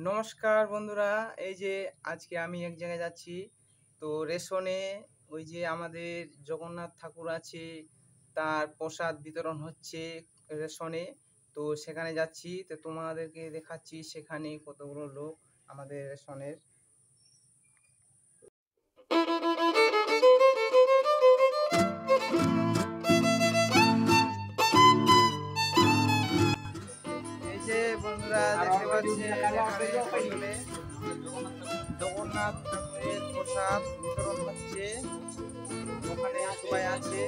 নমস্কার বন্ধুরা, এই যে আজকে আমি এক জায়গায় যাচ্ছি। তো রেশনে ওই যে আমাদের জগন্নাথ ঠাকুর আছে, তার প্রসাদ বিতরণ হচ্ছে রেশনে। তো সেখানে যাচ্ছি, তো তোমাদেরকে দেখাচ্ছি সেখানে কতগুলো লোক আমাদের রেশনের। এই যে বন্ধুরা দেখতে পাচ্ছেন এখানে রেশনে জগন্নাথ ঠাকুরের প্রসাদ বিতরণ হচ্ছে, ওখানে সবাই আছে।